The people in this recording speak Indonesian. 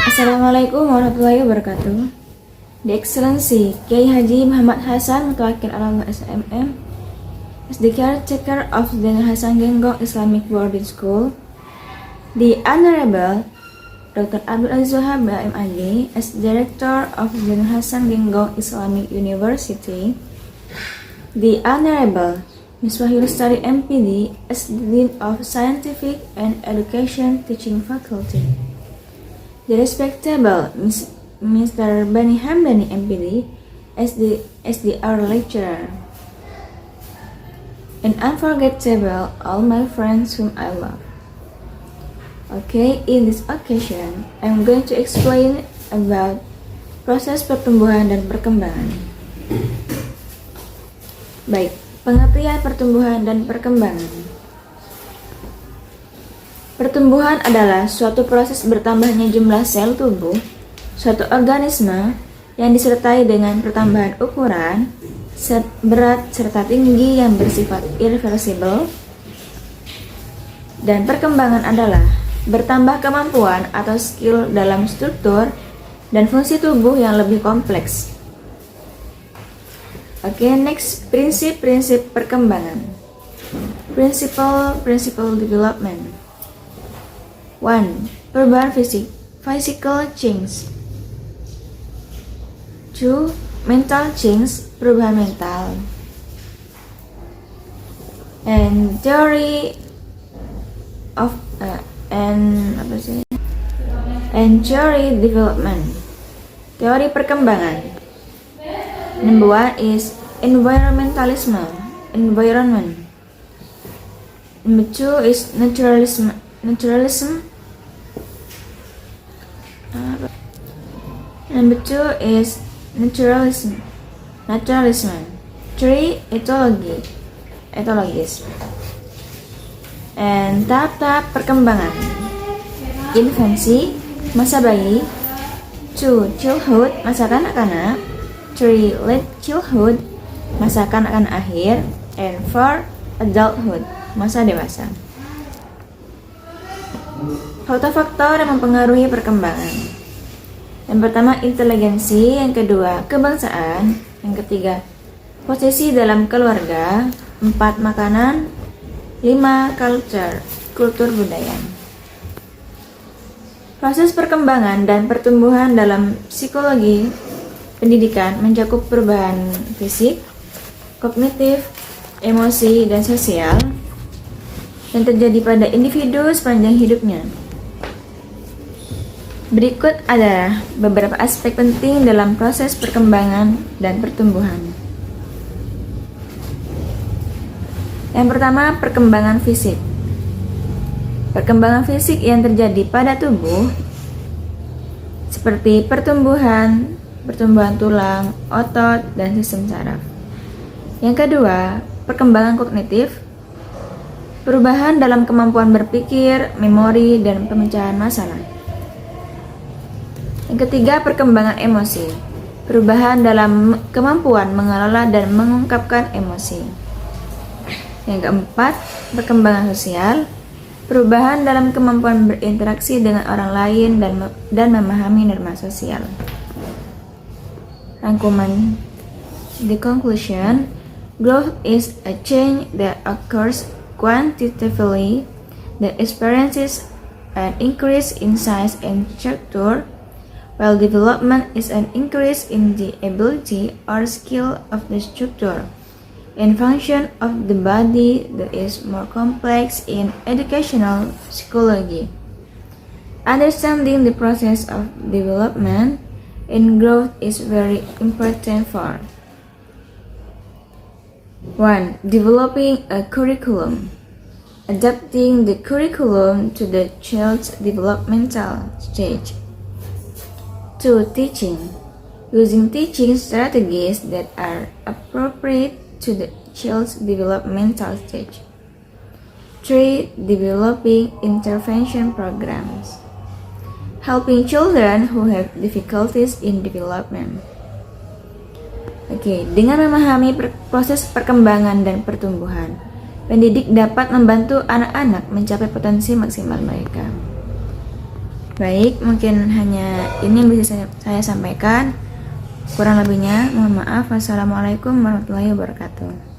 Assalamualaikum warahmatullahi wabarakatuh. The Excellency Kiai Haji Muhammad Hasan Mutawakil Alallah SMM as the caretaker of the Hasan Genggong Islamic Boarding School, the Honorable Dr. Abdul Aziz Wahab MAG as Director of the Hasan Genggong Islamic University, the Honorable Ms. Wahyul Lestari MPD as the Dean of Scientific and Education Teaching Faculty, the respectable Mr. Bani Hamdani MPD as the our lecturer, and unforgettable all my friends whom I love. Okay, in this occasion, I'm going to explain about proses pertumbuhan dan perkembangan. Baik, pengertian pertumbuhan dan perkembangan. Pertumbuhan adalah suatu proses bertambahnya jumlah sel tubuh suatu organisme yang disertai dengan pertambahan ukuran, berat, serta tinggi yang bersifat irreversibel. Dan perkembangan adalah bertambah kemampuan atau skill dalam struktur dan fungsi tubuh yang lebih kompleks. Oke, next, prinsip-prinsip perkembangan. Principle development. 1. Perubahan fisik, physical change. 2. Mental change, perubahan mental. And theory development. Teori perkembangan. Number 1 is environment. Number 2 is naturalism. Number 2 is naturalism. 3. Etologis. And tahap-tahap perkembangan. Infansi, masa bayi. 2. Childhood, masa kanak-kanak. 3. Late childhood, masa kanak-kanak akhir. And 4. Adulthood, masa dewasa. Faktor-faktor yang mempengaruhi perkembangan. Yang pertama, inteligensi. Yang kedua, kebangsaan. Yang ketiga, posisi dalam keluarga. 4. Makanan. 5. Kultur budaya. Proses perkembangan dan pertumbuhan dalam psikologi pendidikan mencakup perubahan fisik, kognitif, emosi, dan sosial yang terjadi pada individu sepanjang hidupnya. Berikut adalah beberapa aspek penting dalam proses perkembangan dan pertumbuhan. Yang pertama, perkembangan fisik. Perkembangan fisik yang terjadi pada tubuh seperti pertumbuhan tulang, otot, dan sistem saraf. Yang kedua, perkembangan kognitif. Perubahan dalam kemampuan berpikir, memori, dan pemecahan masalah. Yang ketiga, perkembangan emosi. Perubahan dalam kemampuan mengelola dan mengungkapkan emosi. Yang keempat, perkembangan sosial. Perubahan dalam kemampuan berinteraksi dengan orang lain dan memahami norma sosial. Rangkuman. The conclusion, growth is a change that occurs quantitatively that experiences an increase in size and structure, while development is an increase in the ability or skill of the structure and function of the body that is more complex in educational psychology. Understanding the process of development and growth is very important for 1. Developing a curriculum. Adapting the curriculum to the child's developmental stage. 2. Teaching. Using teaching strategies that are appropriate to the child's developmental stage. 3. Developing intervention programs. Helping children who have difficulties in development. Oke, dengan memahami proses perkembangan dan pertumbuhan, pendidik dapat membantu anak-anak mencapai potensi maksimal mereka. Baik, mungkin hanya ini yang bisa saya sampaikan. Kurang lebihnya, mohon maaf. Wassalamualaikum warahmatullahi wabarakatuh.